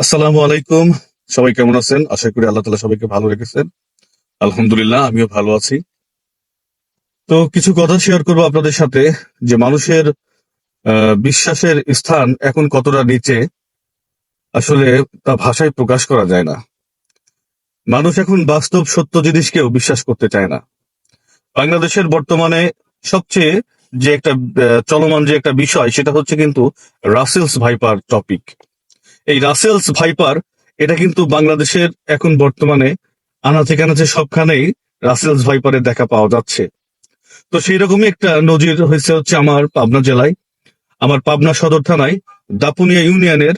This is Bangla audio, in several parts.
আসসালামু আলাইকুম। সবাই কেমন আছেন? আশা করি আল্লাহ তাআলা সবাইকে ভালো রেখেছেন। আলহামদুলিল্লাহ আমিও ভালো আছি। তো কিছু কথা শেয়ার করব আপনাদের সাথে যে মানুষের বিশ্বাসের স্থান এখন কতটা নিচে আসলে তা ভাষায় প্রকাশ করা যায় না। মানুষ এখন বাস্তব সত্য জিনিসকেও বিশ্বাস করতে চায় না। বাংলাদেশের বর্তমানে সবচেয়ে যে একটা চলমান যে একটা বিষয় সেটা হচ্ছে কিন্তু রাসেলস ভাইপার টপিক। এই রাসেলস ভাইপার এটা কিন্তু বাংলাদেশের এখন বর্তমানে আনাচে কানাচে সবখানেই রাসেলস ভাইপারের দেখা পাওয়া যাচ্ছে। তো সেই রকমই একটা নজির হয়েছে হচ্ছে আমার পাবনা জেলায়, আমার পাবনা সদর থানায় দাপুনিয়া ইউনিয়নের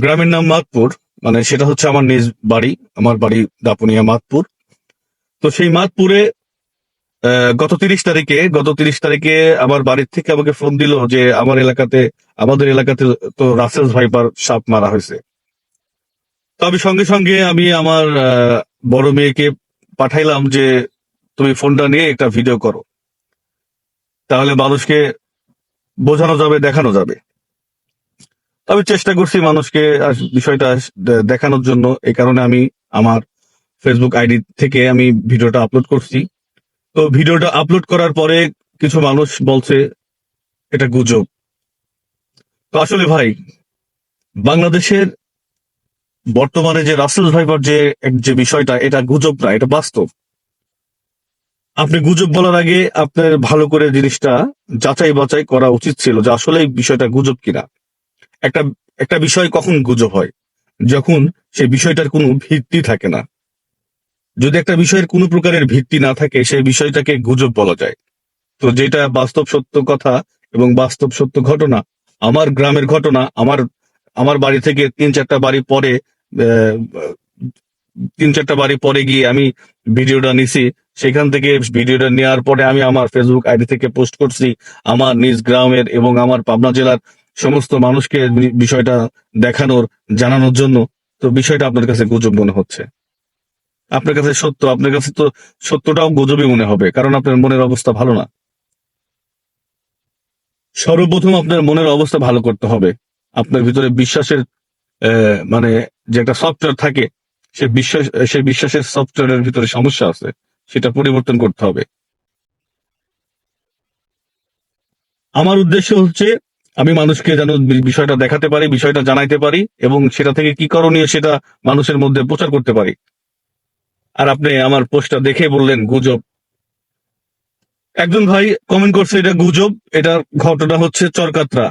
গ্রামের নাম মাতপুর, মানে সেটা হচ্ছে আমার নিজ বাড়ি, আমার বাড়ি দাপুনিয়া মাতপুর। তো সেই মাতপুরে গত ৩০ তারিখে আমার বাড়ির থেকে আমাকে ফোন দিল যে আমাদের এলাকাতে তো রাসেলস ভাইপার সাপ মারা হয়েছে। তো আমি সঙ্গে সঙ্গে আমি আমার বড় মেয়েকে পাঠাইলাম যে তুমি ফোনটা নিয়ে একটা ভিডিও করো, তাহলে মানুষকে বোঝানো যাবে, দেখানো যাবে। তো আমি চেষ্টা করছি মানুষকে বিষয়টা দেখানোর জন্য। এই কারণে আমি আমার ফেসবুক আইডি থেকে আমি ভিডিওটা আপলোড করছি। তো ভিডিওটা আপলোড করার পরে কিছু মানুষ বলছে এটা গুজব। তো আসলে ভাই, বাংলাদেশের বর্তমানে যে রাসেল ভাইপার যে বিষয়টা, এটা গুজব না, এটা বাস্তব। আপনি গুজব বলার আগে আপনার ভালো করে জিনিসটা যাচাই বাছাই করা উচিত ছিল যে আসলে এই বিষয়টা গুজব কিনা। একটা একটা বিষয় কখন গুজব হয়? যখন সেই বিষয়টার কোনো ভিত্তি থাকে না। যদি একটা বিষয়ের কোনো প্রকারের ভিত্তি না থাকে সেই বিষয়টাকে গুজব বলা যায়। তো যেটা বাস্তব সত্য কথা এবং বাস্তব সত্য ঘটনা, আমার গ্রামের ঘটনা, আমার আমার বাড়ি থেকে ৩-৪টা বাড়ি পরে, আহ, ৩-৪টা বাড়ি পরে গিয়ে আমি ভিডিওটা নিছি। সেখান থেকে ভিডিওটা নেওয়ার পরে আমি আমার ফেসবুক আইডি থেকে পোস্ট করছি আমার নিজ গ্রামের এবং আমার পাবনা জেলার সমস্ত মানুষকে বিষয়টা দেখানোর, জানানোর জন্য। তো বিষয়টা আপনার কাছে গুজব মনে হচ্ছে, আপনার কাছে সত্য, আপনার কাছে তো সত্যটাও গুজবই মনে হবে, কারণ আপনার মনের অবস্থা ভালো না। সর্বপ্রথম আপনার মনের অবস্থা ভালো করতে হবে। আপনার ভিতরে বিশ্বাসের মানে যে একটা সফটওয়্যার থাকে, সেই বিশ্বাসের সফটওয়্যারের ভিতরে সমস্যা আছে, সেটা পরিবর্তন করতে হবে। আমার উদ্দেশ্য হচ্ছে আমি মানুষকে যেন বিষয়টা দেখাতে পারি, বিষয়টা জানাইতে পারি এবং সেটা থেকে কি করণীয় সেটা মানুষের মধ্যে প্রচার করতে পারি। আর আপনি আমার পোস্টটা দেখে বললেন গুজব। একজন ভাই কমেন্ট করছে এটা গুজব, এটা ঘটনা হচ্ছে চরকাত্রা।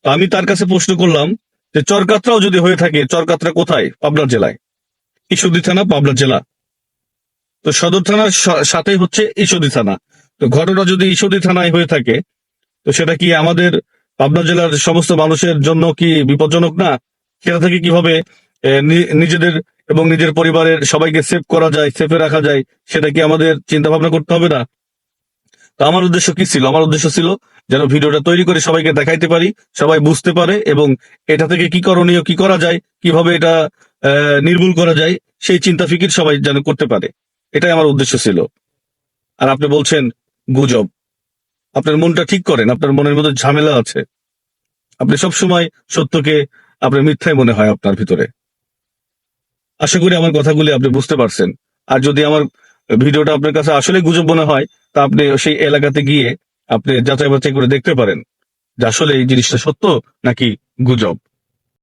তো আমি তার কাছে প্রশ্ন করলাম যে চরকাত্রাও যদি হয়ে থাকে, চরকাত্রা কোথায়? পাবনা জেলায়, ঈশ্বরদী থানা, পাবনা জেলা। তো সদর থানার সাথে হচ্ছে ঈশ্বরদী থানা। তো ঘটনা যদি ঈশ্বরদী থানায় হয়ে থাকে, তো সেটা কি আমাদের পাবনা জেলার সমস্ত মানুষের জন্য কি বিপজ্জনক না? সেটা থেকে কিভাবে নিজেদের এবং নিজের পরিবারের সবাইকে সেভ করা যায়, সেফে রাখা যায়, সেটা কি আমাদের চিন্তা ভাবনা করতে হবে না? তো আমার উদ্দেশ্য কি ছিল? আমার উদ্দেশ্য ছিল যেন ভিডিওটা তৈরি করে সবাইকে দেখাইতে পারি, সবাই বুঝতে পারে এবং এটা থেকে কি করণীয়, কি করা যায়, কিভাবে এটা নির্মূল করা যায়, সেই চিন্তা ফিকির সবাই যেন করতে পারে। এটাই আমার উদ্দেশ্য ছিল। আর আপনি বলছেন গুজব। আপনার মনটা ঠিক করেন, আপনার মনের মধ্যে ঝামেলা আছে। আপনি সবসময় সত্যকে আপনার মিথ্যাই মনে হয় আপনার ভিতরে। আশা করি আমার কথাগুলি আপনি বুঝতে পারছেন। আর যদি আমার ভিডিওটা আপনার কাছে আসলে গুজব মনে হয়, তা আপনি সেই এলাকাতে গিয়ে আপনি যাচাই বাছাই করে দেখতে পারেন যে আসলে এই জিনিসটা সত্য নাকি গুজব।